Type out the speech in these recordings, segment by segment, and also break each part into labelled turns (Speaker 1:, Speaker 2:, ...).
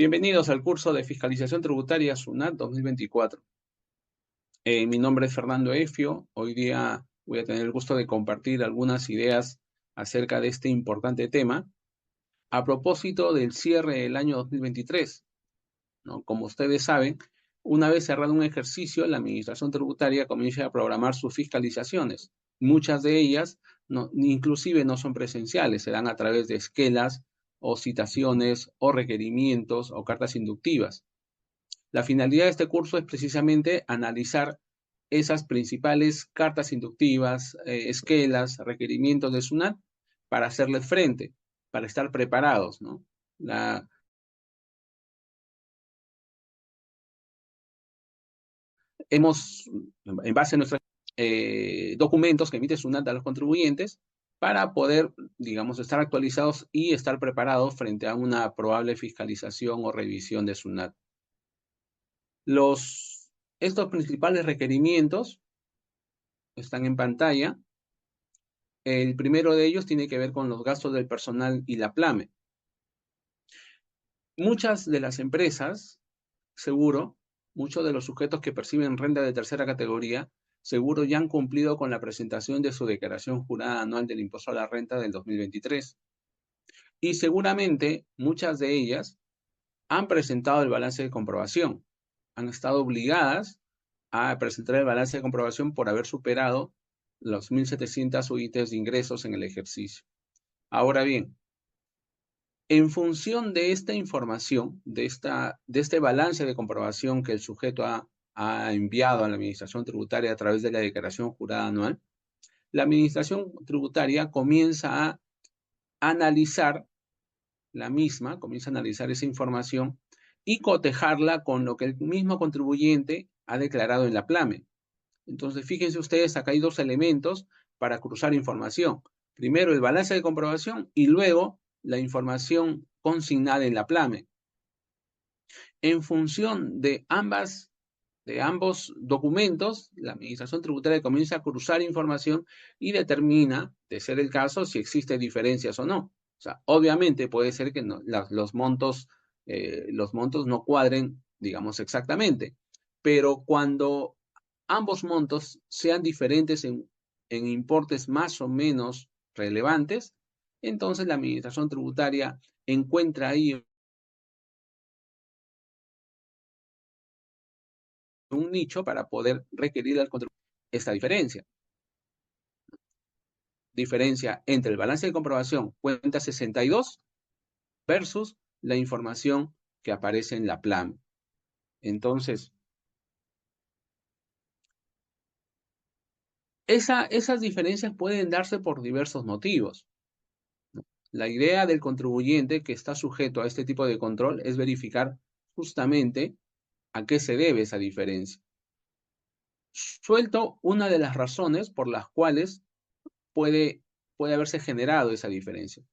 Speaker 1: Bienvenidos al curso de Fiscalización Tributaria SUNAT 2024. Mi nombre es Fernando Efio. Hoy día voy a tener el gusto de compartir algunas ideas acerca de este importante tema a propósito del cierre del año 2023, ¿no? Como ustedes saben, una vez cerrado un ejercicio, la Administración Tributaria comienza a programar sus fiscalizaciones. Muchas de ellas inclusive no son presenciales, se dan a través de esquelas o citaciones o requerimientos o cartas inductivas. La finalidad de este curso es precisamente analizar esas principales cartas inductivas, esquelas, requerimientos de SUNAT para hacerles frente, para estar preparados, ¿no? Hemos, en base a nuestros documentos que emite SUNAT a los contribuyentes, para poder, digamos, estar actualizados y estar preparados frente a una probable fiscalización o revisión de SUNAT. Estos principales requerimientos están en pantalla. El primero de ellos tiene que ver con los gastos del personal y la PLAME. Muchas de las empresas, seguro, muchos de los sujetos que perciben renta de tercera categoría, seguro ya han cumplido con la presentación de su declaración jurada anual del impuesto a la renta del 2023. Y seguramente muchas de ellas han presentado el balance de comprobación. Han estado obligadas a presentar el balance de comprobación por haber superado los 1.700 UITs de ingresos en el ejercicio. Ahora bien, en función de esta información, de este balance de comprobación que el sujeto ha enviado a la Administración Tributaria a través de la declaración jurada anual, la Administración Tributaria comienza a analizar comienza a analizar esa información y cotejarla con lo que el mismo contribuyente ha declarado en la PLAME. Entonces, fíjense ustedes, acá hay dos elementos para cruzar información. Primero, el balance de comprobación y luego la información consignada en la PLAME. En función de ambos documentos, la Administración Tributaria comienza a cruzar información y determina, de ser el caso, si existe diferencias o no. O sea, obviamente puede ser que no, los montos no cuadren, digamos, exactamente, pero cuando ambos montos sean diferentes en importes más o menos relevantes, entonces la Administración Tributaria encuentra ahí un nicho para poder requerir al contribuyente esta diferencia. Diferencia entre el balance de comprobación cuenta 62 versus la información que aparece en la PLAM. Entonces, esas diferencias pueden darse por diversos motivos. La idea del contribuyente que está sujeto a este tipo de control es verificar justamente a qué se debe esa diferencia. Suelto una de las razones por las cuales puede haberse generado esa diferencia.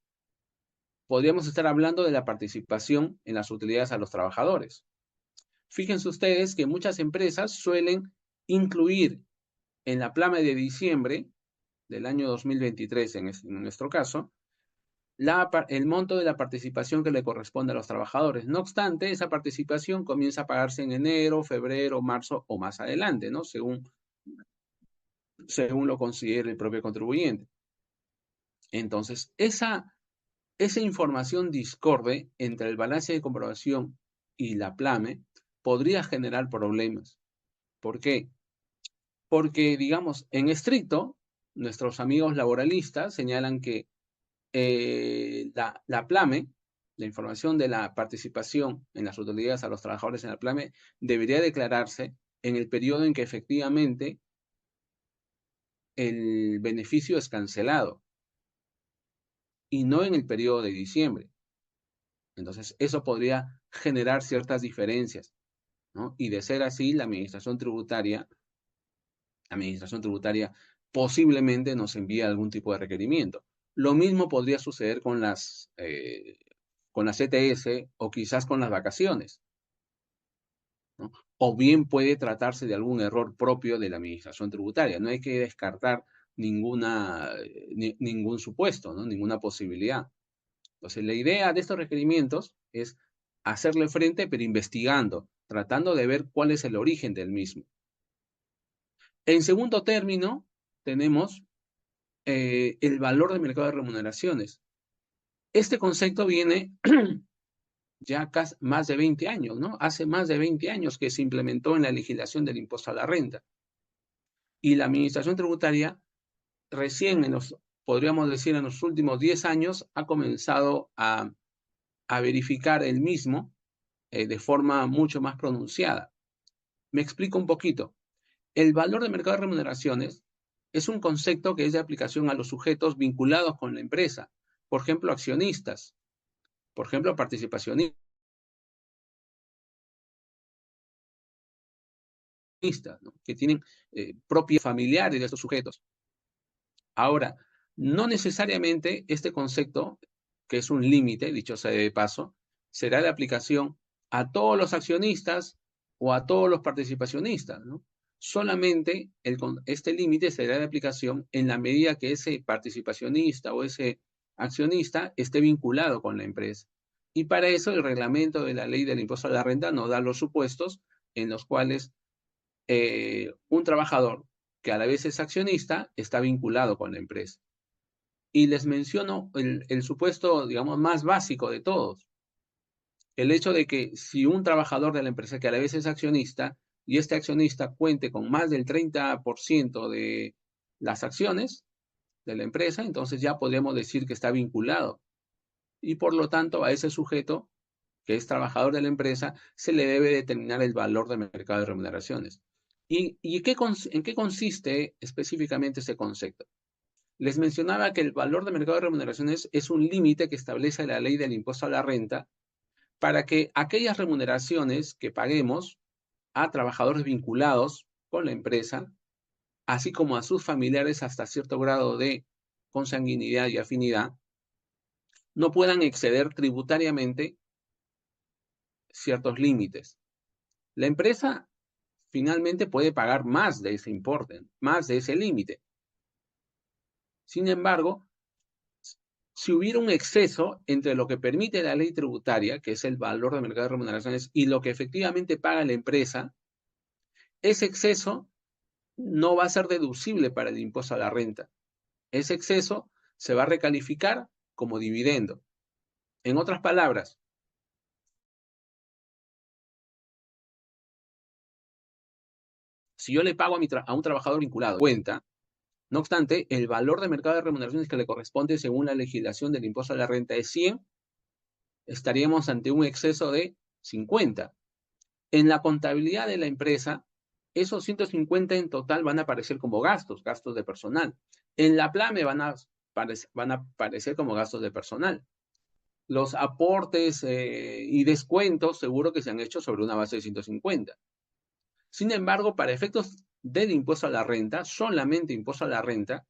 Speaker 1: Podríamos estar hablando de la participación en las utilidades a los trabajadores. Fíjense ustedes que muchas empresas suelen incluir en la plana de diciembre del año 2023, en nuestro caso, el monto de la participación que le corresponde a los trabajadores. No obstante, esa participación comienza a pagarse en enero, febrero, marzo o más adelante, ¿no? Según lo considere el propio contribuyente. Entonces, esa información discorde entre el balance de comprobación y la PLAME podría generar problemas. ¿Por qué? Porque, digamos, en estricto, nuestros amigos laboralistas señalan que la PLAME, la información de la participación en las utilidades a los trabajadores en la PLAME, debería declararse en el periodo en que efectivamente el beneficio es cancelado y no en el periodo de diciembre. Entonces, eso podría generar ciertas diferencias, ¿no? Y de ser así, la Administración Tributaria posiblemente nos envíe algún tipo de requerimiento. Lo mismo podría suceder con las ETS o quizás con las vacaciones, ¿no? O bien puede tratarse de algún error propio de la Administración Tributaria. No hay que descartar ningún supuesto, ¿no? Ninguna posibilidad. Entonces, la idea de estos requerimientos es hacerle frente, pero investigando, tratando de ver cuál es el origen del mismo. En segundo término, tenemos el valor de mercado de remuneraciones. Este concepto viene ya casi más de 20 años, ¿no? Hace más de 20 años que se implementó en la legislación del impuesto a la renta. Y la administración tributaria recién podríamos decir, en los últimos 10 años ha comenzado a verificar el mismo de forma mucho más pronunciada. Me explico un poquito. El valor de mercado de remuneraciones es un concepto que es de aplicación a los sujetos vinculados con la empresa, por ejemplo, accionistas, por ejemplo, participacionistas, ¿no? Que tienen propiedades familiares de estos sujetos. Ahora, no necesariamente este concepto, que es un límite, dicho sea de paso, será de aplicación a todos los accionistas o a todos los participacionistas, ¿no? Solamente este límite será de aplicación en la medida que ese participacionista o ese accionista esté vinculado con la empresa. Y para eso el reglamento de la ley del impuesto a la renta nos da los supuestos en los cuales un trabajador que a la vez es accionista está vinculado con la empresa. Y les menciono el supuesto, digamos, más básico de todos. El hecho de que si un trabajador de la empresa que a la vez es accionista y este accionista cuente con más del 30% de las acciones de la empresa, entonces ya podemos decir que está vinculado. Y por lo tanto a ese sujeto que es trabajador de la empresa se le debe determinar el valor de mercado de remuneraciones. ¿Y en qué consiste específicamente ese concepto? Les mencionaba que el valor de mercado de remuneraciones es un límite que establece la ley del impuesto a la renta para que aquellas remuneraciones que paguemos a trabajadores vinculados con la empresa, así como a sus familiares hasta cierto grado de consanguinidad y afinidad, no puedan exceder tributariamente ciertos límites. La empresa finalmente puede pagar más de ese importe, más de ese límite. Sin embargo, si hubiera un exceso entre lo que permite la ley tributaria, que es el valor de mercado de remuneraciones, y lo que efectivamente paga la empresa, ese exceso no va a ser deducible para el impuesto a la renta. Ese exceso se va a recalificar como dividendo. En otras palabras, si yo le pago a un trabajador vinculado cuenta, no obstante, el valor de mercado de remuneraciones que le corresponde según la legislación del impuesto a la renta es 100, estaríamos ante un exceso de 50. En la contabilidad de la empresa, esos 150 en total van a aparecer como gastos de personal. En la PLAME van a aparecer como gastos de personal. Los aportes y descuentos seguro que se han hecho sobre una base de 150. Sin embargo, para efectos del impuesto a la renta, solamente impuesto a la renta,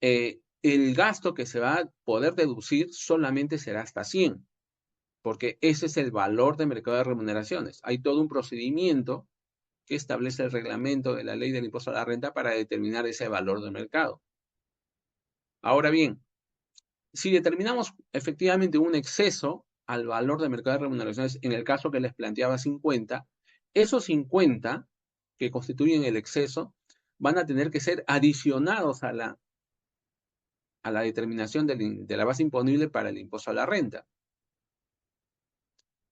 Speaker 1: el gasto que se va a poder deducir solamente será hasta 100, porque ese es el valor de mercado de remuneraciones. Hay todo un procedimiento que establece el reglamento de la ley del impuesto a la renta para determinar ese valor de mercado. Ahora bien, si determinamos efectivamente un exceso al valor de mercado de remuneraciones, en el caso que les planteaba 50, esos 50 que constituyen el exceso van a tener que ser adicionados a la determinación de la base imponible para el impuesto a la renta.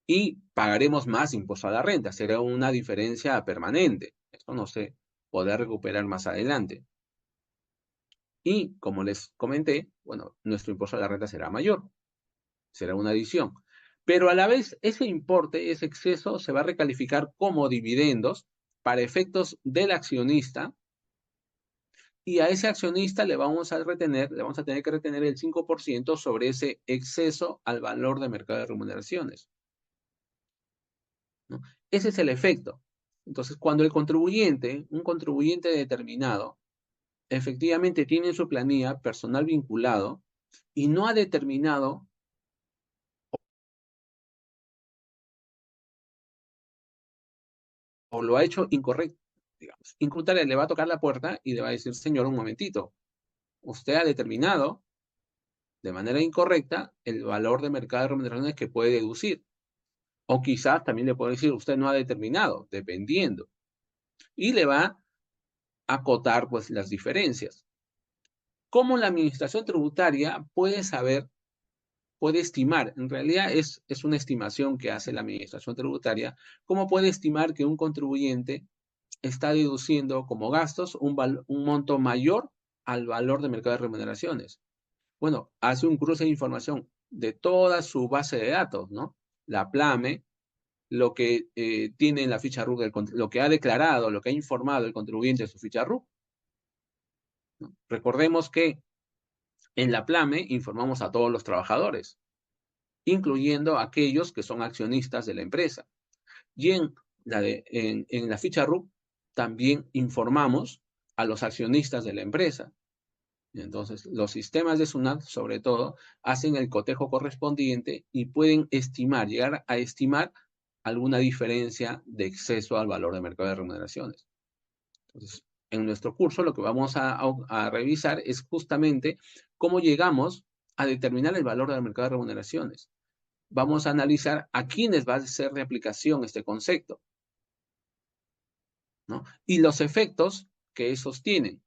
Speaker 1: Y pagaremos más impuesto a la renta. Será una diferencia permanente. Esto no se podrá recuperar más adelante. Y, como les comenté, bueno, nuestro impuesto a la renta será mayor. Será una adición. Pero a la vez, ese importe, ese exceso, se va a recalificar como dividendos para efectos del accionista. Y a ese accionista le vamos a tener que retener el 5% sobre ese exceso al valor de mercado de remuneraciones, ¿no? Ese es el efecto. Entonces, cuando un contribuyente determinado, efectivamente tiene en su planilla personal vinculado y no ha determinado o lo ha hecho incorrecto, digamos, Incrutare le va a tocar la puerta y le va a decir, señor, un momentito, usted ha determinado de manera incorrecta el valor de mercado de remuneraciones que puede deducir. O quizás también le puede decir, usted no ha determinado, dependiendo. Y le va a acotar pues las diferencias. ¿Cómo la administración tributaria puede saber, puede estimar? En realidad es una estimación que hace la administración tributaria. ¿Cómo puede estimar que un contribuyente está deduciendo como gastos un monto mayor al valor de mercado de remuneraciones? Bueno, hace un cruce de información de toda su base de datos, ¿no? La PLAME, lo que tiene en la ficha RUC, lo que ha declarado, lo que ha informado el contribuyente en su ficha RUC, ¿no? Recordemos que en la PLAME informamos a todos los trabajadores, incluyendo a aquellos que son accionistas de la empresa. Y en la ficha RUC también informamos a los accionistas de la empresa. Entonces, los sistemas de SUNAT, sobre todo, hacen el cotejo correspondiente y pueden estimar, llegar a estimar alguna diferencia de exceso al valor de mercado de remuneraciones. Entonces, en nuestro curso lo que vamos a revisar es justamente cómo llegamos a determinar el valor del mercado de remuneraciones. Vamos a analizar a quiénes va a ser de aplicación este concepto, ¿no? Y los efectos que esos tienen,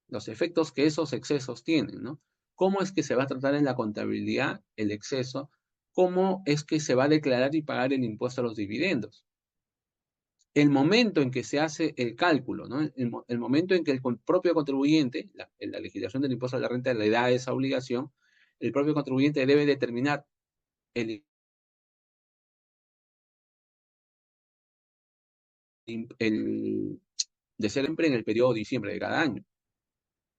Speaker 1: los efectos que esos excesos tienen, ¿no? ¿Cómo es que se va a tratar en la contabilidad el exceso? ¿Cómo es que se va a declarar y pagar el impuesto a los dividendos? El momento en que se hace el cálculo, ¿no? El momento en que el propio contribuyente, en la legislación del impuesto a la renta le da esa obligación, el propio contribuyente debe determinar el, el de ser siempre en el periodo de diciembre de cada año,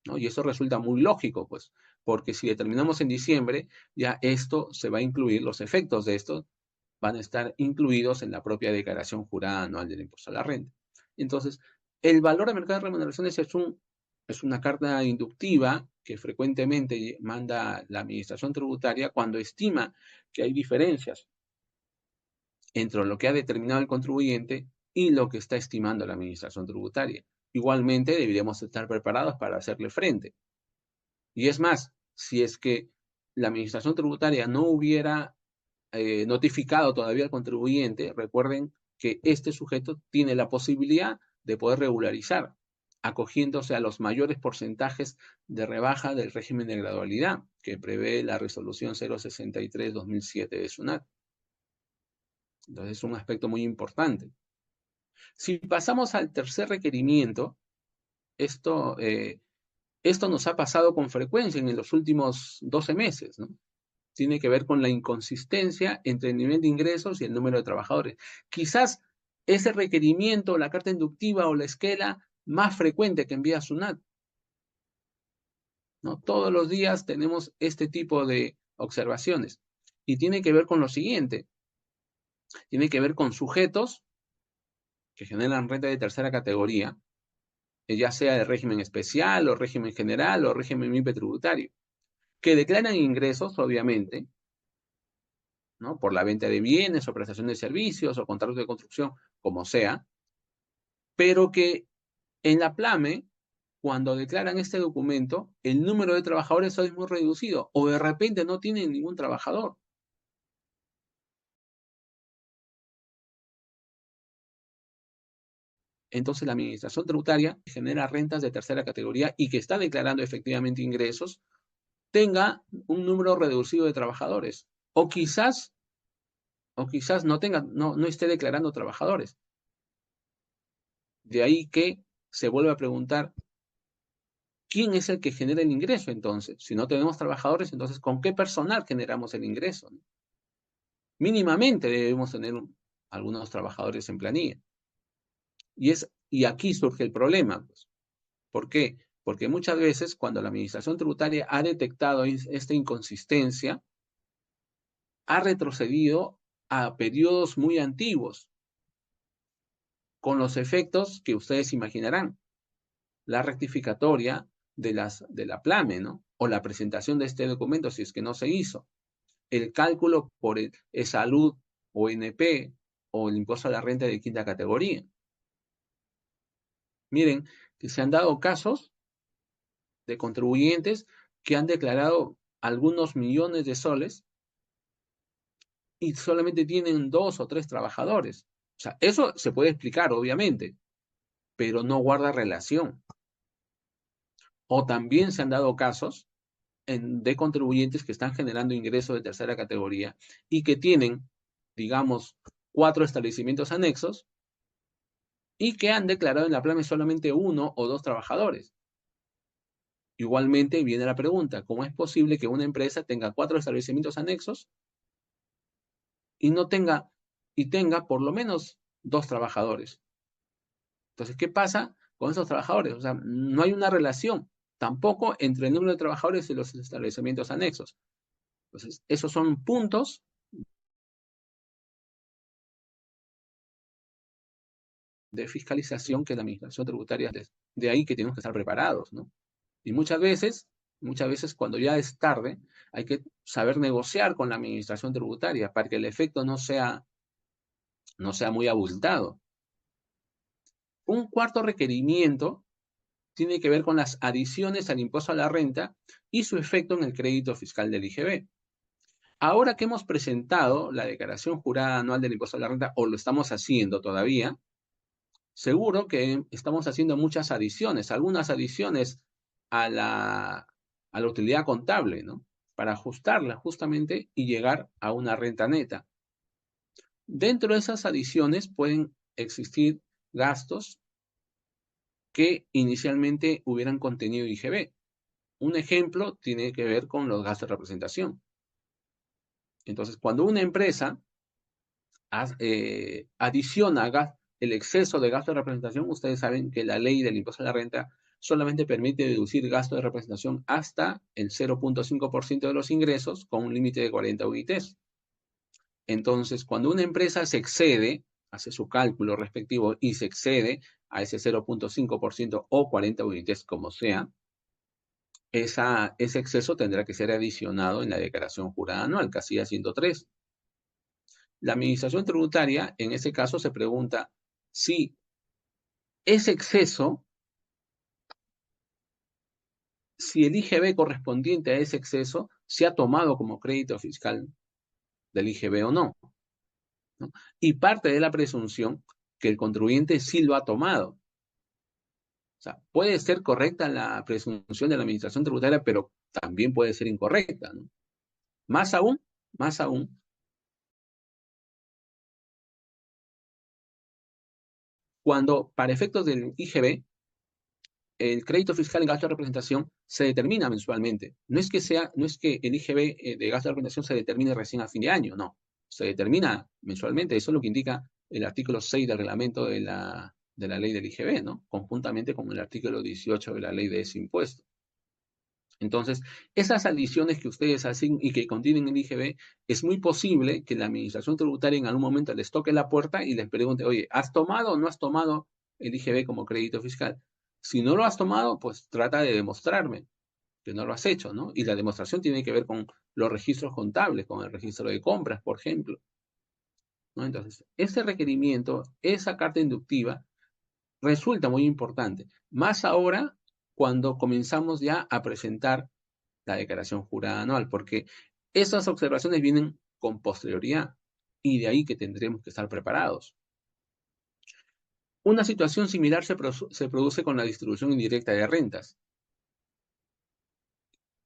Speaker 1: ¿no? Y eso resulta muy lógico, pues, porque si determinamos en diciembre, ya esto se va a incluir, los efectos de esto van a estar incluidos en la propia declaración jurada anual del impuesto a la renta. Entonces, el valor de mercado de remuneraciones es una carta inductiva que frecuentemente manda la administración tributaria cuando estima que hay diferencias entre lo que ha determinado el contribuyente y lo que está estimando la administración tributaria. Igualmente, deberíamos estar preparados para hacerle frente. Y es más, si es que la administración tributaria no hubiera notificado todavía al contribuyente, recuerden que este sujeto tiene la posibilidad de poder regularizar, acogiéndose a los mayores porcentajes de rebaja del régimen de gradualidad que prevé la resolución 063-2007 de SUNAT. Entonces es un aspecto muy importante. Si pasamos al tercer requerimiento, esto nos ha pasado con frecuencia en los últimos 12 meses, ¿no? Tiene que ver con la inconsistencia entre el nivel de ingresos y el número de trabajadores. Quizás ese requerimiento, la carta inductiva o la esquela más frecuente que envía SUNAT, ¿no? Todos los días tenemos este tipo de observaciones y tiene que ver con lo siguiente, tiene que ver con sujetos que generan renta de tercera categoría, ya sea de régimen especial o régimen general o régimen MIPE tributario, que declaran ingresos, obviamente, ¿no? Por la venta de bienes o prestación de servicios o contratos de construcción, como sea, pero que en la PLAME, cuando declaran este documento, el número de trabajadores es muy reducido o de repente no tienen ningún trabajador. Entonces la administración tributaria genera rentas de tercera categoría y que está declarando efectivamente ingresos, tenga un número reducido de trabajadores. O quizás no tenga, no esté declarando trabajadores. De ahí que se vuelve a preguntar, ¿quién es el que genera el ingreso entonces? Si no tenemos trabajadores, entonces, ¿con qué personal generamos el ingreso? Mínimamente debemos tener algunos trabajadores en planilla. Y aquí surge el problema, pues. ¿Por qué? Porque muchas veces cuando la administración tributaria ha detectado esta inconsistencia, ha retrocedido a periodos muy antiguos, con los efectos que ustedes imaginarán. La rectificatoria de la PLAME, ¿no? O la presentación de este documento si es que no se hizo. El cálculo por el salud o NP o el impuesto a la renta de quinta categoría. Miren que se han dado casos de contribuyentes que han declarado algunos millones de soles y solamente tienen 2 o 3 trabajadores. O sea, eso se puede explicar, obviamente, pero no guarda relación. O también se han dado casos de contribuyentes que están generando ingresos de tercera categoría y que tienen, digamos, 4 establecimientos anexos y que han declarado en la PLAME solamente 1 o 2 trabajadores. Igualmente viene la pregunta, ¿cómo es posible que una empresa tenga 4 establecimientos anexos y no tenga, y tenga por lo menos 2 trabajadores? Entonces, ¿qué pasa con esos trabajadores? O sea, no hay una relación tampoco entre el número de trabajadores y los establecimientos anexos. Entonces, esos son puntos de fiscalización que la administración tributaria, de ahí que tenemos que estar preparados, ¿no? Y muchas veces cuando ya es tarde, hay que saber negociar con la administración tributaria para que el efecto no sea muy abultado. Un cuarto requerimiento tiene que ver con las adiciones al impuesto a la renta y su efecto en el crédito fiscal del IGB. Ahora que hemos presentado la declaración jurada anual del impuesto a la renta, o lo estamos haciendo todavía, seguro que estamos haciendo muchas adiciones, algunas adiciones a la utilidad contable, ¿no? Para ajustarla justamente y llegar a una renta neta. Dentro de esas adiciones pueden existir gastos que inicialmente hubieran contenido IGB. Un ejemplo tiene que ver con los gastos de representación. Entonces, cuando una empresa adiciona el exceso de gasto de representación, ustedes saben que la ley del impuesto a la renta solamente permite deducir gasto de representación hasta el 0.5% de los ingresos con un límite de 40 UITs. Entonces, cuando una empresa se excede, hace su cálculo respectivo y se excede a ese 0.5% o 40 UITs, como sea, ese exceso tendrá que ser adicionado en la declaración jurada anual, casilla 103. La administración tributaria, en ese caso, se pregunta si ese exceso, si el IGB correspondiente a ese exceso se ha tomado como crédito fiscal del IGB o no, ¿no? Y parte de la presunción que el contribuyente sí lo ha tomado. O sea, puede ser correcta la presunción de la administración tributaria, pero también puede ser incorrecta, ¿no? Más aún, cuando para efectos del IGB el crédito fiscal en gasto de representación se determina mensualmente. No es que el IGB de gasto de representación se determine recién a fin de año, no. Se determina mensualmente. Eso es lo que indica el artículo 6 del reglamento de la ley del IGB, ¿no? Conjuntamente con el artículo 18 de la ley de ese impuesto. Entonces, esas adiciones que ustedes hacen y que contienen el IGB, es muy posible que la administración tributaria en algún momento les toque la puerta y les pregunte, oye, ¿has tomado o no has tomado el IGB como crédito fiscal? Si no lo has tomado, pues trata de demostrarme que no lo has hecho, ¿no? Y la demostración tiene que ver con los registros contables, con el registro de compras, por ejemplo, ¿no? Entonces, ese requerimiento, esa carta inductiva, resulta muy importante. Más ahora cuando comenzamos ya a presentar la declaración jurada anual, porque esas observaciones vienen con posterioridad y de ahí que tendremos que estar preparados. Una situación similar se produce con la distribución indirecta de rentas.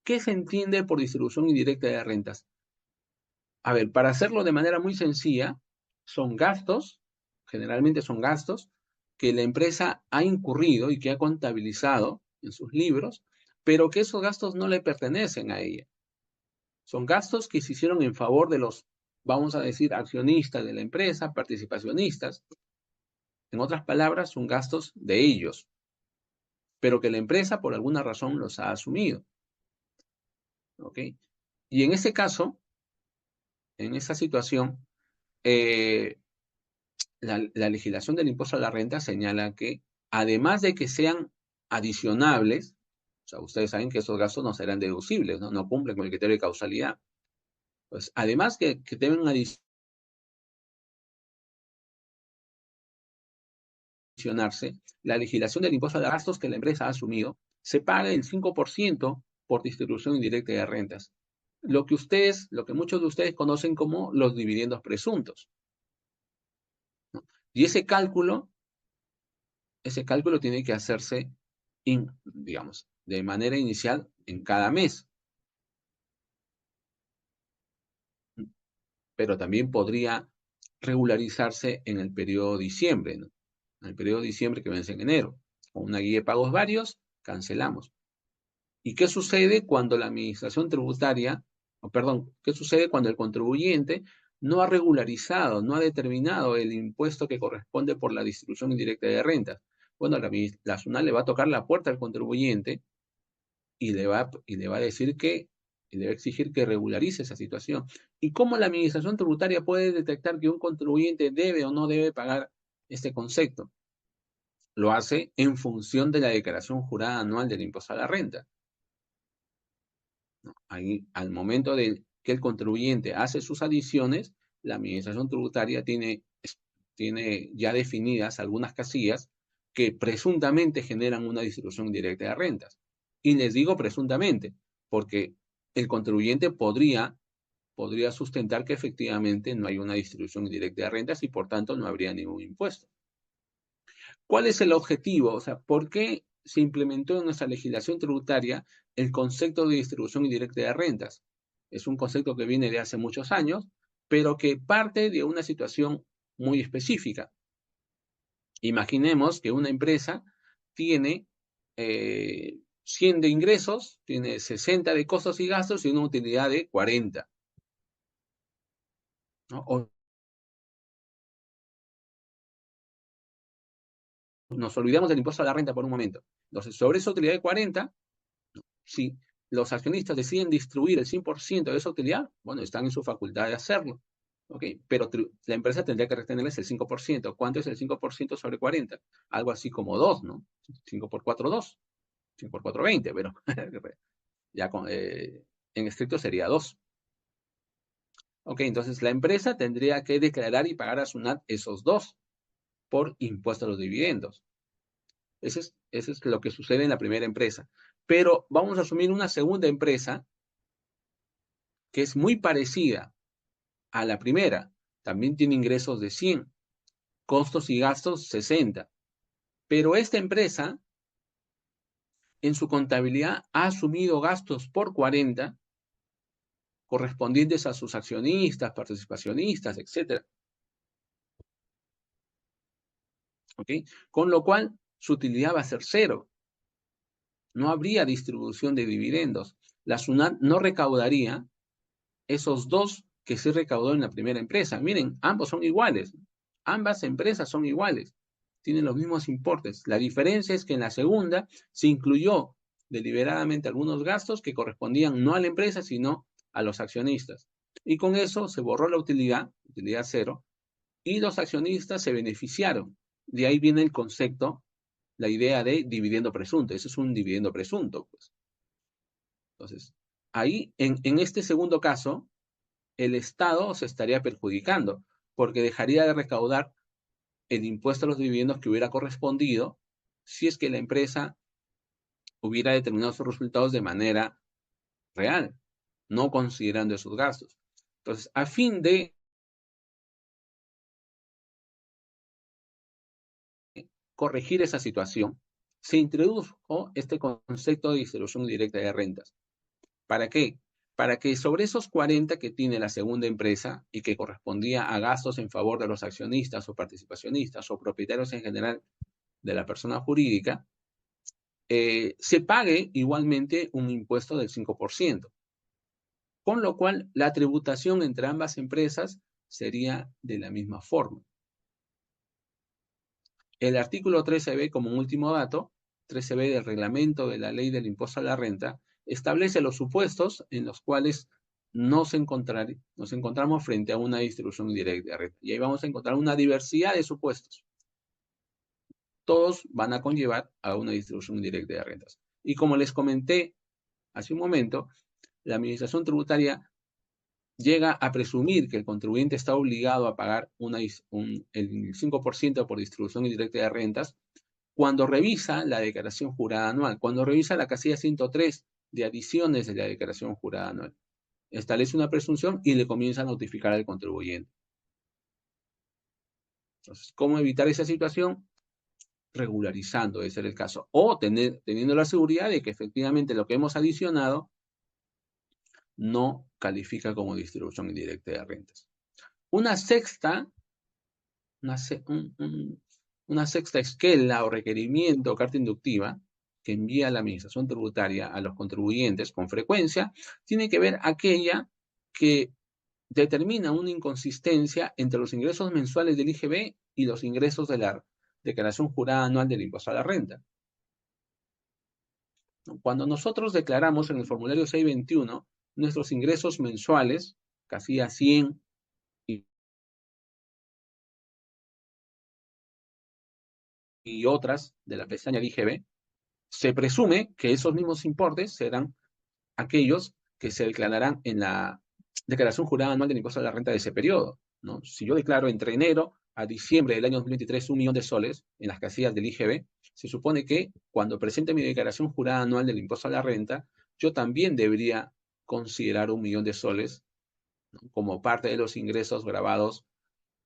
Speaker 1: ¿Qué se entiende por distribución indirecta de rentas? A ver, para hacerlo de manera muy sencilla, son gastos, generalmente son gastos, que la empresa ha incurrido y que ha contabilizado en sus libros, pero que esos gastos no le pertenecen a ella. Son gastos que se hicieron en favor de los, vamos a decir, accionistas de la empresa, participacionistas. En otras palabras, son gastos de ellos, pero que la empresa por alguna razón los ha asumido. ¿Ok? Y en ese caso, en esa situación, eh, la legislación del impuesto a la renta señala que, además de que sean adicionables, o sea, ustedes saben que esos gastos no serán deducibles, no cumplen con el criterio de causalidad. Pues, además que deben adicionarse, la legislación del impuesto a los gastos que la empresa ha asumido, se paga el 5% por distribución indirecta de rentas. lo que muchos de ustedes conocen como los dividendos presuntos, ¿no? Y ese cálculo tiene que hacerse, digamos, de manera inicial en cada mes, pero también podría regularizarse en el periodo de diciembre, ¿no? En el periodo de diciembre que vence en enero. Con una guía de pagos varios, cancelamos. ¿Y qué sucede cuando la administración tributaria, o perdón, qué sucede cuando el contribuyente no ha regularizado, no ha determinado el impuesto que corresponde por la distribución indirecta de rentas? Bueno, la SUNAT le va a tocar la puerta al contribuyente y le va a decir y le va a exigir que regularice esa situación. ¿Y cómo la administración tributaria puede detectar que un contribuyente debe o no debe pagar este concepto? Lo hace en función de la declaración jurada anual del impuesto a la renta. Ahí, al momento de que el contribuyente hace sus adiciones, la administración tributaria tiene ya definidas algunas casillas que presuntamente generan una distribución indirecta de rentas. Y les digo presuntamente, porque el contribuyente podría sustentar que efectivamente no hay una distribución indirecta de rentas y por tanto no habría ningún impuesto. ¿Cuál es el objetivo? O sea, ¿por qué se implementó en nuestra legislación tributaria el concepto de distribución indirecta de rentas? Es un concepto que viene de hace muchos años, pero que parte de una situación muy específica. Imaginemos que una empresa tiene 100 de ingresos, tiene 60 de costos y gastos y una utilidad de 40, ¿no? O nos olvidamos del impuesto a la renta por un momento. Entonces, sobre esa utilidad de 40, si los accionistas deciden distribuir el 100% de esa utilidad, bueno, están en su facultad de hacerlo. ¿Ok? Pero la empresa tendría que retenerles el 5%. ¿Cuánto es el 5% sobre 40? Algo así como 2, ¿no? 5 por 4, 2. 5 por 4, 20, pero ya en estricto sería 2. Ok, entonces la empresa tendría que declarar y pagar a SUNAT esos 2 por impuesto a los dividendos. Eso es lo que sucede en la primera empresa. Pero vamos a asumir una segunda empresa que es muy parecida a la primera. También tiene ingresos de 100, costos y gastos 60. Pero esta empresa, en su contabilidad, ha asumido gastos por 40 correspondientes a sus accionistas, participacionistas, etc. ¿Ok? Con lo cual, su utilidad va a ser 0. No habría distribución de dividendos. La SUNAT no recaudaría esos 2 que se recaudó en la primera empresa. Miren, ambos son iguales. Ambas empresas son iguales. Tienen los mismos importes. La diferencia es que en la segunda se incluyó deliberadamente algunos gastos que correspondían no a la empresa, sino a los accionistas. Y con eso se borró la utilidad 0, y los accionistas se beneficiaron. De ahí viene el concepto, la idea de dividendo presunto. Eso es un dividendo presunto, pues. Entonces, ahí, en este segundo caso, el Estado se estaría perjudicando, porque dejaría de recaudar el impuesto a los dividendos que hubiera correspondido si es que la empresa hubiera determinado sus resultados de manera real, no considerando esos gastos. Entonces, a fin de corregir esa situación, se introdujo este concepto de distribución directa de rentas. ¿Para qué? Para que sobre esos 40 que tiene la segunda empresa y que correspondía a gastos en favor de los accionistas o participacionistas o propietarios en general de la persona jurídica, se pague igualmente un impuesto del 5%. Con lo cual, la tributación entre ambas empresas sería de la misma forma. El artículo 13b, como último dato, 13b del reglamento de la ley del impuesto a la renta, establece los supuestos en los cuales nos encontramos frente a una distribución indirecta de renta. Y ahí vamos a encontrar una diversidad de supuestos. Todos van a conllevar a una distribución indirecta de rentas. Y como les comenté hace un momento, la administración tributaria llega a presumir que el contribuyente está obligado a pagar el 5% por distribución indirecta de rentas cuando revisa la declaración jurada anual, cuando revisa la casilla 103 de adiciones de la declaración jurada anual. establece una presunción y le comienza a notificar al contribuyente. Entonces, ¿cómo evitar esa situación? Regularizando, ese era el caso. O teniendo la seguridad de que efectivamente lo que hemos adicionado no califica como distribución indirecta de rentas. Una sexta, una sexta esquela o requerimiento o carta inductiva que envía la Administración Tributaria a los contribuyentes con frecuencia tiene que ver aquella que determina una inconsistencia entre los ingresos mensuales del IGB y los ingresos de la declaración jurada anual del impuesto a la renta. Cuando nosotros declaramos en el formulario 621 nuestros ingresos mensuales, casilla 100 y otras de la pestaña de IGB, se presume que esos mismos importes serán aquellos que se declararán en la declaración jurada anual del impuesto a la renta de ese periodo, ¿no? Si yo declaro entre enero a diciembre del año 2023 1 millón de soles en las casillas del IGB, se supone que cuando presente mi declaración jurada anual del impuesto a la renta, yo también debería considerar 1 millón de soles, ¿no?, como parte de los ingresos grabados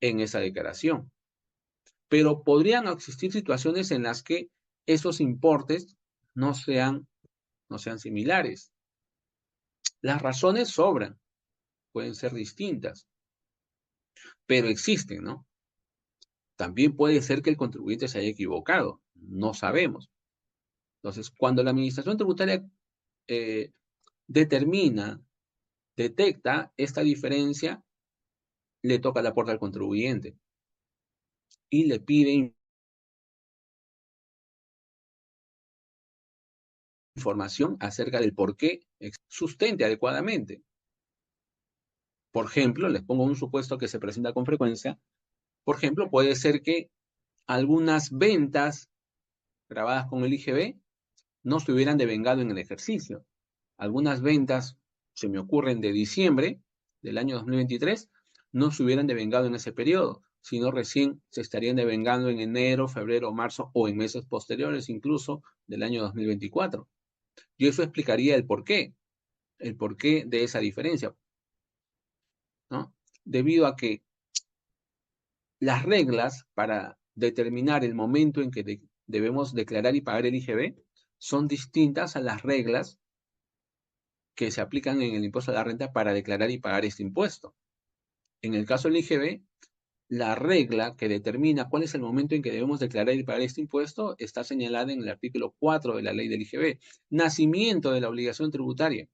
Speaker 1: en esa declaración. Pero podrían existir situaciones en las que esos importes no sean similares. Las razones sobran, pueden ser distintas, pero existen, ¿no? También puede ser que el contribuyente se haya equivocado, no sabemos. Entonces, cuando la Administración Tributaria detecta esta diferencia, le toca la puerta al contribuyente y le pide información acerca del por qué sustente adecuadamente. Por ejemplo, les pongo un supuesto que se presenta con frecuencia. Por ejemplo, puede ser que algunas ventas grabadas con el IGB no se hubieran devengado en el ejercicio. Algunas ventas, se me ocurren, de diciembre del año 2023, no se hubieran devengado en ese periodo, sino recién se estarían devengando en enero, febrero, marzo o en meses posteriores incluso del año 2024. Y eso explicaría el porqué de esa diferencia, ¿no? Debido a que las reglas para determinar el momento en que debemos declarar y pagar el IGB son distintas a las reglas que se aplican en el impuesto a la renta para declarar y pagar este impuesto. En el caso del IGB, la regla que determina cuál es el momento en que debemos declarar y pagar este impuesto está señalada en el artículo 4 de la ley del IGB, nacimiento de la obligación tributaria.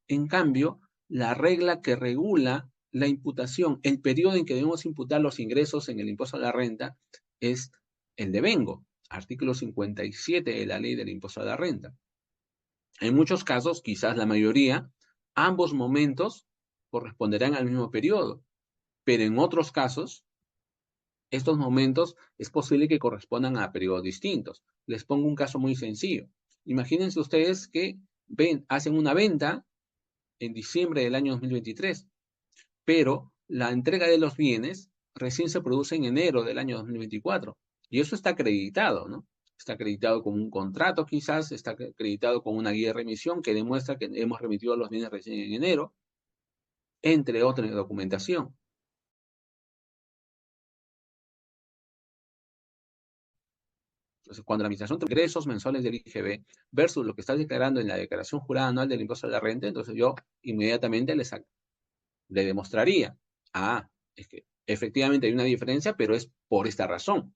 Speaker 1: En cambio, la regla que regula la imputación, el periodo en que debemos imputar los ingresos en el impuesto a la renta, es el devengo, artículo 57 de la ley del impuesto a la renta. En muchos casos, quizás la mayoría, ambos momentos corresponderán al mismo periodo, pero en otros casos, estos momentos es posible que correspondan a periodos distintos. Les pongo un caso muy sencillo. Imagínense ustedes que hacen una venta en diciembre del año 2023, pero la entrega de los bienes recién se produce en enero del año 2024. Y eso está acreditado, ¿no? Está acreditado con un contrato quizás, está acreditado con una guía de remisión que demuestra que hemos remitido los bienes recién en enero, entre otras documentación. Entonces, cuando la administración de ingresos mensuales del IGB versus lo que está declarando en la declaración jurada anual del impuesto a la renta, entonces yo inmediatamente le demostraría, es que efectivamente hay una diferencia, pero es por esta razón,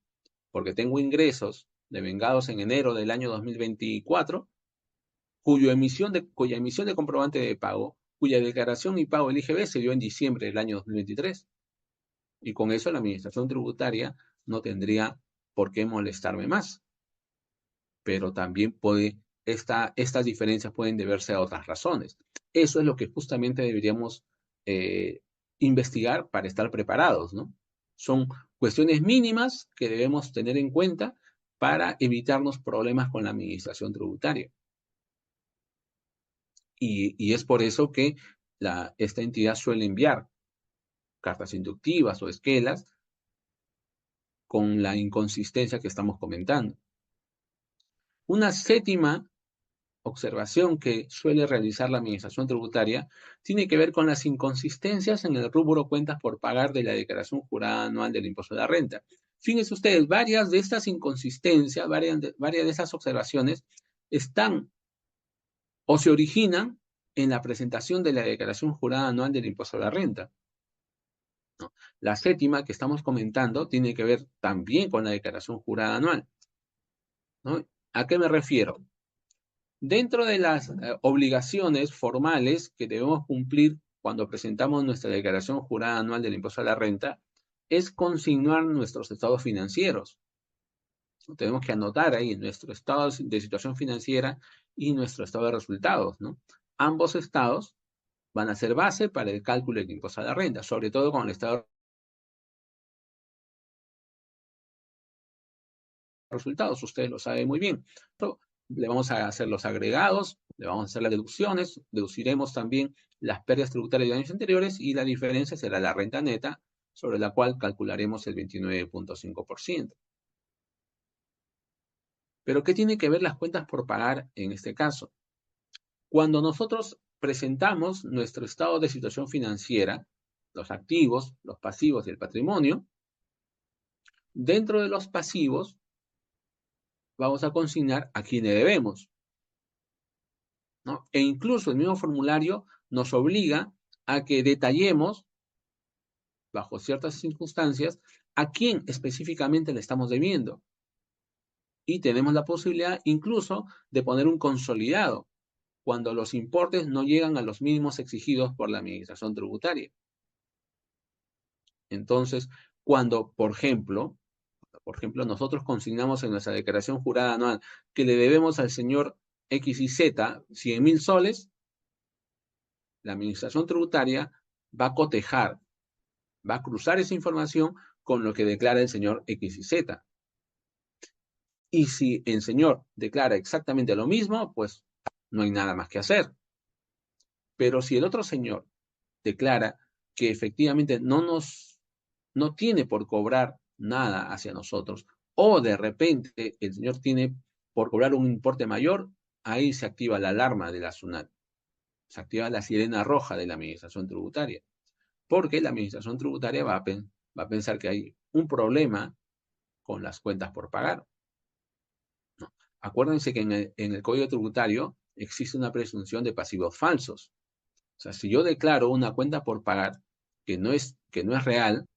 Speaker 1: porque tengo ingresos devengados en enero del año 2024, cuya emisión de comprobante de pago, cuya declaración y pago del IGB se dio en diciembre del año 2023. Y con eso la administración tributaria no tendría por qué molestarme más. Pero también estas diferencias pueden deberse a otras razones. Eso es lo que justamente deberíamos investigar para estar preparados, ¿no? Son cuestiones mínimas que debemos tener en cuenta para evitarnos problemas con la administración tributaria. Y es por eso que esta entidad suele enviar cartas inductivas o esquelas con la inconsistencia que estamos comentando. Una séptima observación que suele realizar la Administración Tributaria tiene que ver con las inconsistencias en el rubro cuentas por pagar de la declaración jurada anual del impuesto de la renta. Fíjense ustedes, varias de estas inconsistencias, varias de estas observaciones están o se originan en la presentación de la declaración jurada anual del impuesto de la renta. ¿No? La séptima que estamos comentando tiene que ver también con la declaración jurada anual, ¿no? ¿A qué me refiero? Dentro de las obligaciones formales que debemos cumplir cuando presentamos nuestra declaración jurada anual del impuesto a la renta, es consignar nuestros estados financieros. Tenemos que anotar ahí nuestro estado de situación financiera y nuestro estado de resultados, ¿no? Ambos estados van a ser base para el cálculo del impuesto a la renta, sobre todo con el estado de resultados, ustedes lo saben muy bien. Le vamos a hacer los agregados, le vamos a hacer las deducciones, deduciremos también las pérdidas tributarias de años anteriores y la diferencia será la renta neta, sobre la cual calcularemos el 29.5%. Pero, ¿qué tiene que ver las cuentas por pagar en este caso? Cuando nosotros presentamos nuestro estado de situación financiera, los activos, los pasivos y el patrimonio, dentro de los pasivos vamos a consignar a quién le debemos, ¿no? E incluso el mismo formulario nos obliga a que detallemos, bajo ciertas circunstancias, a quién específicamente le estamos debiendo. Y tenemos la posibilidad incluso de poner un consolidado cuando los importes no llegan a los mínimos exigidos por la Administración Tributaria. Entonces, cuando, por ejemplo, nosotros consignamos en nuestra declaración jurada anual que le debemos al señor X y Z 100.000 soles, la Administración Tributaria va a cotejar, va a cruzar esa información con lo que declara el señor X y Z. Y si el señor declara exactamente lo mismo, pues no hay nada más que hacer. Pero si el otro señor declara que efectivamente no tiene por cobrar nada hacia nosotros, o de repente el señor tiene por cobrar un importe mayor, ahí se activa la alarma de la SUNAT, se activa la sirena roja de la Administración Tributaria, porque la Administración Tributaria va a pensar que hay un problema con las cuentas por pagar. ¿No? Acuérdense que en el Código Tributario existe una presunción de pasivos falsos. O sea, si yo declaro una cuenta por pagar que no es real,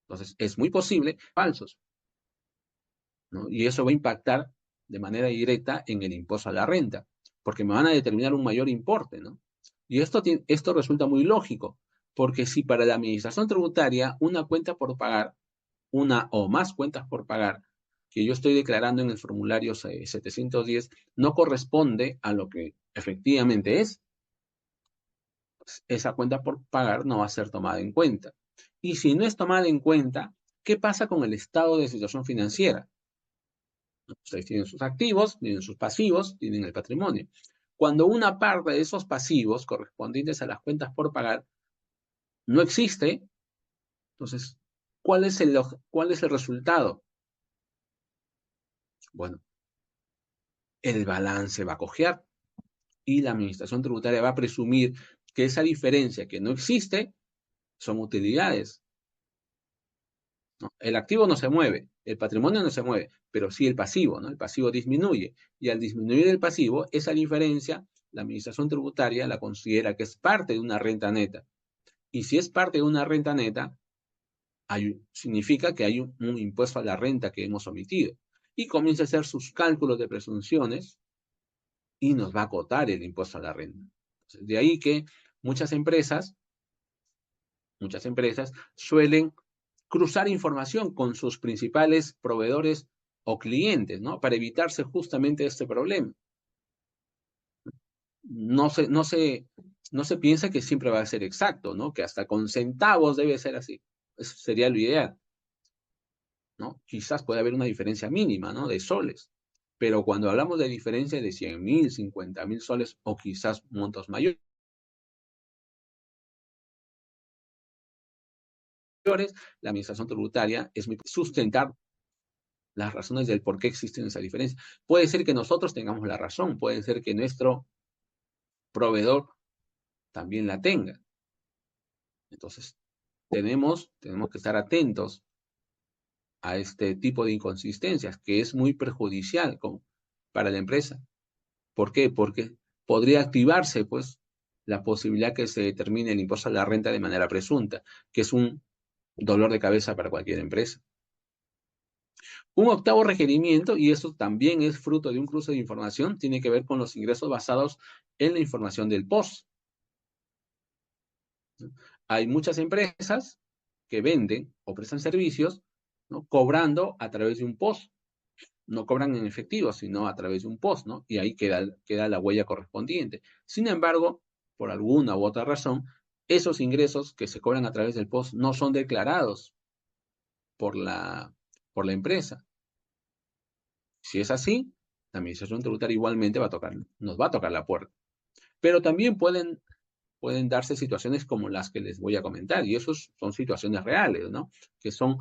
Speaker 1: entonces es muy posible falsos, ¿no? Y eso va a impactar de manera directa en el impuesto a la renta, porque me van a determinar un mayor importe, ¿no? Y esto resulta muy lógico, porque si para la Administración Tributaria una cuenta por pagar, una o más cuentas por pagar, que yo estoy declarando en el formulario 710, no corresponde a lo que efectivamente es, pues esa cuenta por pagar no va a ser tomada en cuenta. Y si no es tomada en cuenta, ¿qué pasa con el estado de situación financiera? Ustedes tienen sus activos, tienen sus pasivos, tienen el patrimonio. Cuando una parte de esos pasivos correspondientes a las cuentas por pagar no existe, entonces, ¿cuál es el resultado? Bueno, el balance va a cojear y la Administración Tributaria va a presumir que esa diferencia que no existe son utilidades, ¿no? El activo no se mueve, el patrimonio no se mueve, pero sí el pasivo, ¿no? El pasivo disminuye. Y al disminuir el pasivo, esa diferencia, la Administración Tributaria la considera que es parte de una renta neta. Y si es parte de una renta neta, significa que hay un impuesto a la renta que hemos omitido. Y comienza a hacer sus cálculos de presunciones y nos va a acotar el impuesto a la renta. Entonces, de ahí que muchas empresas suelen cruzar información con sus principales proveedores o clientes, ¿no? Para evitarse justamente este problema. No se piensa que siempre va a ser exacto, ¿no? Que hasta con centavos debe ser así. Eso sería lo ideal, ¿no? Quizás puede haber una diferencia mínima, ¿no? De soles. Pero cuando hablamos de diferencia de 100.000, 50.000 soles o quizás montos mayores, la Administración Tributaria es muy sustentar las razones del por qué existen esas diferencias. Puede ser que nosotros tengamos la razón, puede ser que nuestro proveedor también la tenga. Entonces, tenemos que estar atentos a este tipo de inconsistencias, que es muy perjudicial para la empresa. ¿Por qué? Porque podría activarse, pues, la posibilidad que se determine el impuesto a la renta de manera presunta, que es un dolor de cabeza para cualquier empresa. Un octavo requerimiento, y eso también es fruto de un cruce de información, tiene que ver con los ingresos basados en la información del POS. Hay muchas empresas que venden o prestan servicios, ¿no?, cobrando a través de un POS. No cobran en efectivo, sino a través de un POS, ¿no? Y ahí queda la huella correspondiente. Sin embargo, por alguna u otra razón, esos ingresos que se cobran a través del POS no son declarados por la empresa. Si es así, la Administración Tributaria igualmente nos va a tocar la puerta. Pero también pueden darse situaciones como las que les voy a comentar, y esos son situaciones reales, ¿no? Que son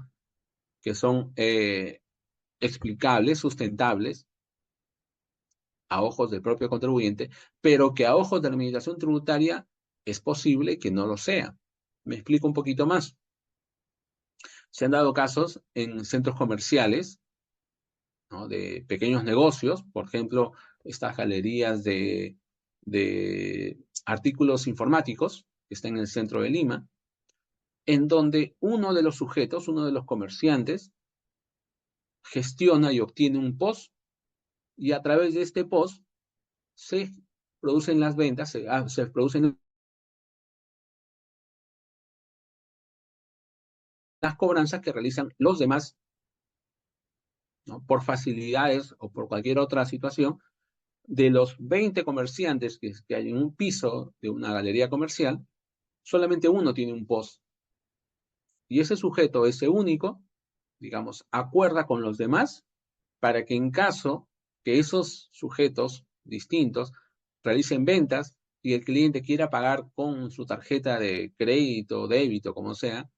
Speaker 1: explicables, sustentables a ojos del propio contribuyente, pero que a ojos de la Administración Tributaria es posible que no lo sea. Me explico un poquito más. Se han dado casos en centros comerciales, ¿no?, de pequeños negocios, por ejemplo, estas galerías de artículos informáticos que están en el centro de Lima, en donde uno de los sujetos, uno de los comerciantes, gestiona y obtiene un POS, y a través de este POS se producen las ventas, se producen las cobranzas que realizan los demás, ¿no?, por facilidades o por cualquier otra situación. De los 20 comerciantes que hay en un piso de una galería comercial, solamente uno tiene un POS. Y ese sujeto, ese único, digamos, acuerda con los demás para que en caso que esos sujetos distintos realicen ventas y el cliente quiera pagar con su tarjeta de crédito, débito, como sea,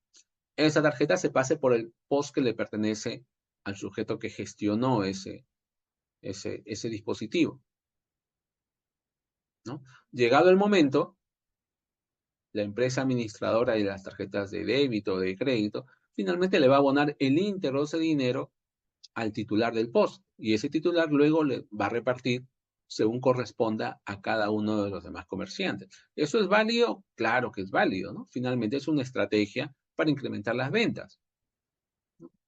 Speaker 1: esa tarjeta se pase por el POS que le pertenece al sujeto que gestionó ese dispositivo, ¿no? Llegado el momento, la empresa administradora de las tarjetas de débito o de crédito finalmente le va a abonar el íntegro de ese dinero al titular del POS, y ese titular luego le va a repartir según corresponda a cada uno de los demás comerciantes. ¿Eso es válido? Claro que es válido, ¿no? Finalmente es una estrategia para incrementar las ventas.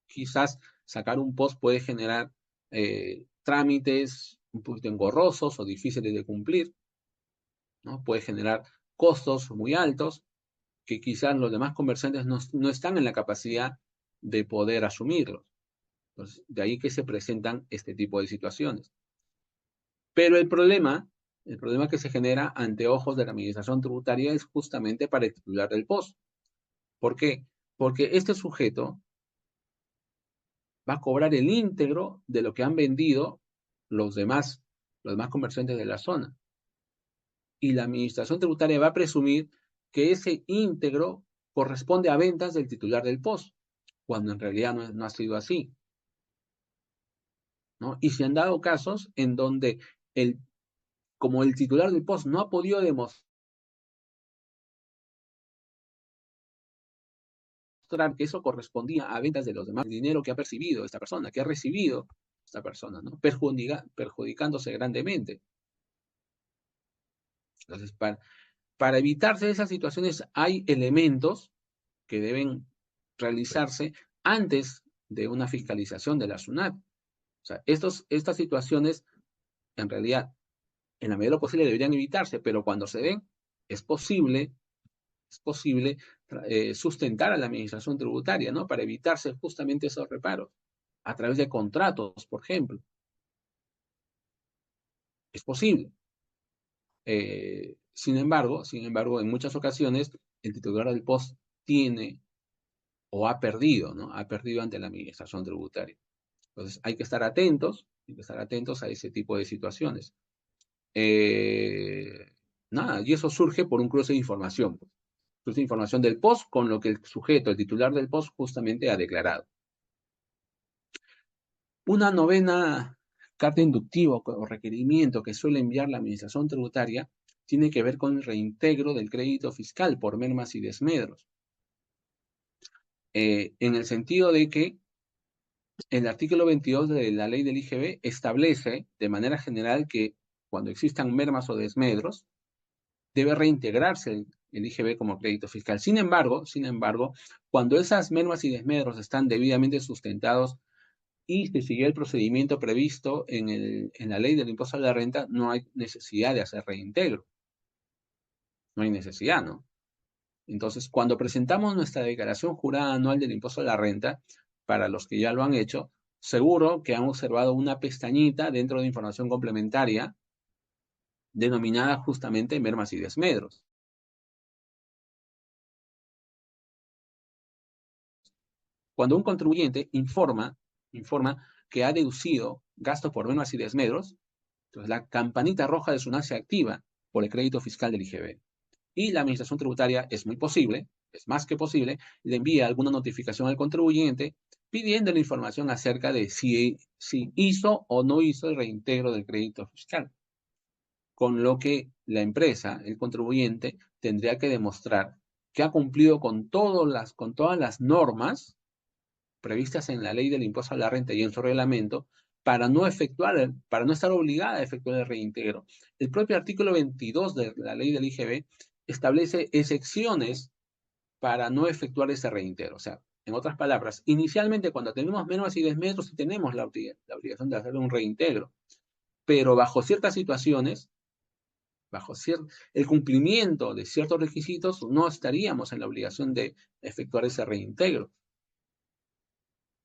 Speaker 1: Quizás sacar un POS puede generar trámites un poquito engorrosos o difíciles de cumplir, ¿no? Puede generar costos muy altos que quizás los demás comerciantes no están en la capacidad de poder asumirlos. Entonces, de ahí que se presentan este tipo de situaciones. Pero el problema que se genera ante ojos de la Administración Tributaria es justamente para el titular del POS. ¿Por qué? Porque este sujeto va a cobrar el íntegro de lo que han vendido los demás comerciantes de la zona. Y la Administración Tributaria va a presumir que ese íntegro corresponde a ventas del titular del POS, cuando en realidad no ha sido así, ¿no? Y se han dado casos en donde como el titular del POS no ha podido demostrar que eso correspondía a ventas de los demás, el dinero que ha percibido esta persona, que ha recibido esta persona, ¿no?, perjudicándose grandemente. Entonces, para evitarse esas situaciones hay elementos que deben realizarse antes de una fiscalización de la SUNAT. O sea, estas situaciones, en realidad, en la medida de lo posible deberían evitarse, pero cuando se den, es posible sustentar a la Administración Tributaria, ¿no?, para evitarse justamente esos reparos, a través de contratos, por ejemplo. Es posible. Sin embargo, en muchas ocasiones, el titular del POS tiene o ha perdido, ¿no? Ha perdido ante la Administración Tributaria. Entonces, hay que estar atentos a ese tipo de situaciones. Nada, y eso surge por un cruce de información. Cruce de información del POS con lo que el sujeto, el titular del POS, justamente ha declarado. Una novena carta inductiva o requerimiento que suele enviar la Administración Tributaria tiene que ver con el reintegro del crédito fiscal por mermas y desmedros. En el sentido de que el artículo 22 de la ley del IGB establece de manera general que cuando existan mermas o desmedros, debe reintegrarse el IGB como crédito fiscal. Sin embargo, cuando esas mermas y desmedros están debidamente sustentados y se sigue el procedimiento previsto en la ley del impuesto a la renta, no hay necesidad de hacer reintegro. No hay necesidad, ¿no? Entonces, cuando presentamos nuestra declaración jurada anual del impuesto a la renta, para los que ya lo han hecho, seguro que han observado una pestañita dentro de información complementaria denominada justamente mermas y desmedros. Cuando un contribuyente informa que ha deducido gastos por mermas y desmedros, entonces la campanita roja de su NAC se activa por el crédito fiscal del IGB. Y la Administración Tributaria es muy posible, es más que posible, le envía alguna notificación al contribuyente pidiendo la información acerca de si hizo o no hizo el reintegro del crédito fiscal. Con lo que la empresa, el contribuyente, tendría que demostrar que ha cumplido con todas las normas previstas en la ley del impuesto a la renta y en su reglamento para no estar obligada a efectuar el reintegro. El propio artículo 22 de la ley del IGB establece excepciones para no efectuar ese reintegro. O sea, en otras palabras, inicialmente cuando tenemos mermas y desmedros sí tenemos la obligación de hacer un reintegro, pero bajo ciertas situaciones, el cumplimiento de ciertos requisitos, no estaríamos en la obligación de efectuar ese reintegro.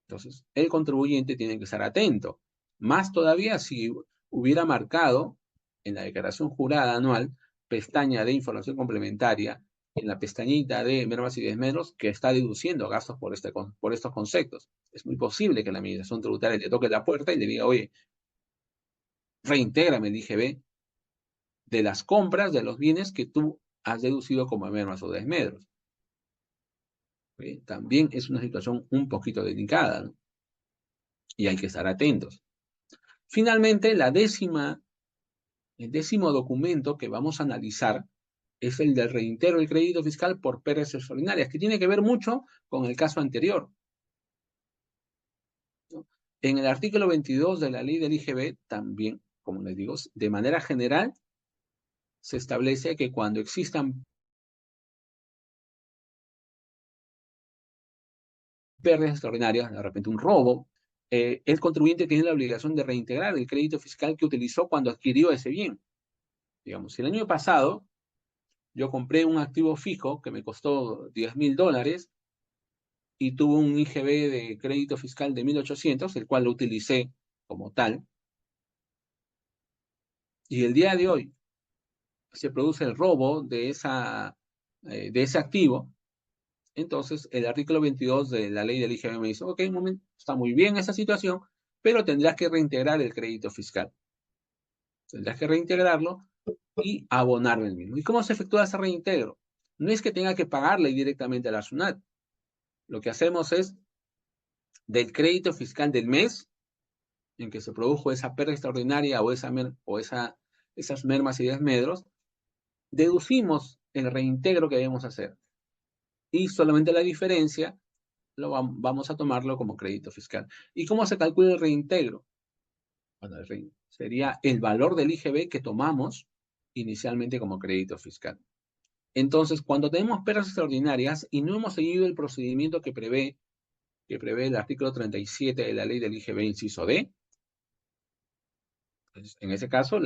Speaker 1: Entonces, el contribuyente tiene que estar atento. Más todavía si hubiera marcado en la declaración jurada anual, pestaña de información complementaria, en la pestañita de mermas y desmedros, que está deduciendo gastos por estos conceptos. Es muy posible que la Administración Tributaria le toque la puerta y le diga, oye, reintégrame el IGB de las compras de los bienes que tú has deducido como mermas o desmedros. También es una situación un poquito delicada, ¿no? Y hay que estar atentos. Finalmente, el décimo documento que vamos a analizar es el del reintegro del crédito fiscal por pérdidas extraordinarias, que tiene que ver mucho con el caso anterior, ¿no? En el artículo 22 de la ley del IGB también, como les digo, de manera general, se establece que cuando existan pérdidas extraordinarias, de repente un robo, el contribuyente tiene la obligación de reintegrar el crédito fiscal que utilizó cuando adquirió ese bien. Digamos, si el año pasado yo compré un activo fijo que me costó $10,000 y tuvo un IGB de crédito fiscal de 1.800, el cual lo utilicé como tal, y el día de hoy se produce el robo de ese activo, entonces el artículo 22 de la ley del IGB me dice, ok, un momento, está muy bien esa situación, pero tendrás que reintegrar el crédito fiscal. Tendrás que reintegrarlo y abonarme el mismo. ¿Y cómo se efectúa ese reintegro? No es que tenga que pagarle directamente a la SUNAT. Lo que hacemos es, del crédito fiscal del mes en que se produjo esa pérdida extraordinaria o esas mermas y desmedros, deducimos el reintegro que debemos hacer. Y solamente la diferencia vamos a tomarlo como crédito fiscal. ¿Y cómo se calcula el reintegro? Bueno, sería el valor del IGB que tomamos inicialmente como crédito fiscal. Entonces, cuando tenemos pérdidas extraordinarias y no hemos seguido el procedimiento que prevé el artículo 37 de la ley del IGB, inciso D, pues, en ese caso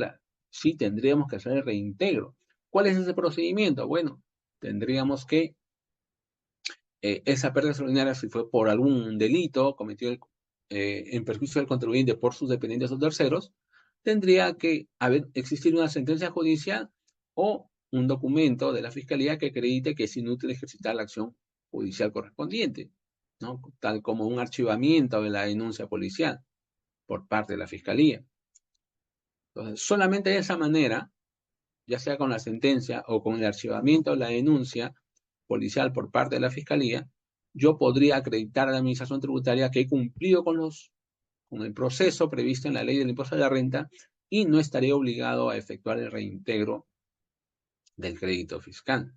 Speaker 1: sí tendríamos que hacer el reintegro. ¿Cuál es ese procedimiento? Bueno, tendríamos que esa pérdida extraordinaria, si fue por algún delito cometido en perjuicio del contribuyente por sus dependientes o terceros, tendría que existir una sentencia judicial o un documento de la Fiscalía que acredite que es inútil ejercitar la acción judicial correspondiente, ¿no? Tal como un archivamiento de la denuncia policial por parte de la Fiscalía. Entonces, solamente de esa manera, ya sea con la sentencia o con el archivamiento de la denuncia policial por parte de la Fiscalía, yo podría acreditar a la Administración Tributaria que he cumplido con con el proceso previsto en la ley del impuesto a la renta y no estaría obligado a efectuar el reintegro del crédito fiscal.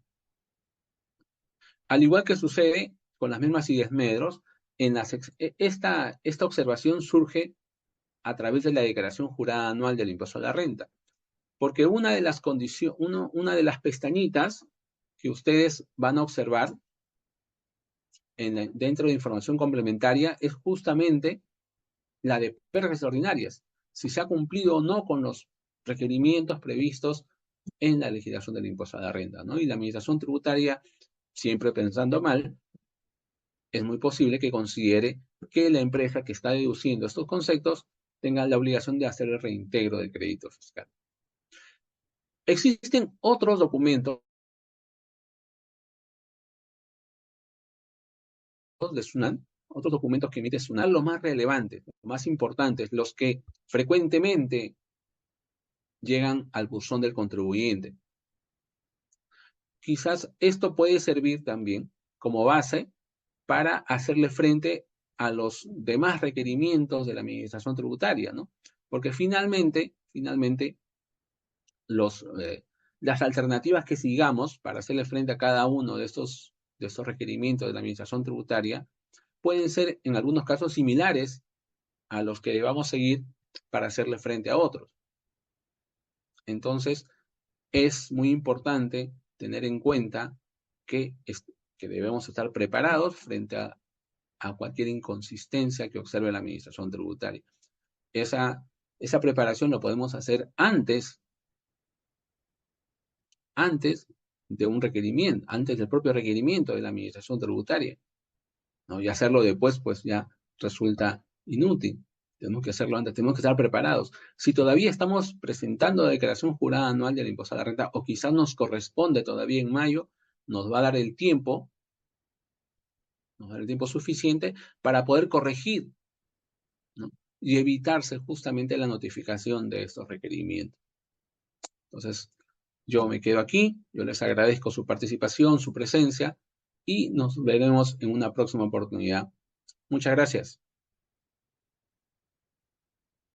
Speaker 1: Al igual que sucede con las mismas y desmedros, esta observación surge a través de la declaración jurada anual del impuesto a la renta, porque una de las pestañitas que ustedes van a observar dentro de información complementaria es justamente la de pérdidas extraordinarias, si se ha cumplido o no con los requerimientos previstos en la legislación del impuesto a la renta, ¿no? Y la administración tributaria, siempre pensando mal, es muy posible que considere que la empresa que está deduciendo estos conceptos tenga la obligación de hacer el reintegro del crédito fiscal. Existen otros documentos de SUNAT, otros documentos que emite SUNAT, los más relevantes, los más importantes, los que frecuentemente llegan al buzón del contribuyente. Quizás esto puede servir también como base para hacerle frente a los demás requerimientos de la administración tributaria, ¿no? Porque finalmente las alternativas que sigamos para hacerle frente a cada uno de estos requerimientos de la administración tributaria pueden ser en algunos casos similares a los que debamos seguir para hacerle frente a otros. Entonces, es muy importante tener en cuenta que debemos estar preparados frente a cualquier inconsistencia que observe la administración tributaria. Esa preparación lo podemos hacer antes de un requerimiento, antes del propio requerimiento de la administración tributaria, ¿no? Y hacerlo después, pues ya resulta inútil. Tenemos que hacerlo antes, tenemos que estar preparados. Si todavía estamos presentando la declaración jurada anual del impuesto a la renta, o quizás nos corresponde todavía en mayo, nos va a dar el tiempo suficiente para poder corregir, ¿no? Y evitarse justamente la notificación de estos requerimientos. Entonces, yo me quedo aquí, yo les agradezco su participación, su presencia, y nos veremos en una próxima oportunidad. Muchas gracias.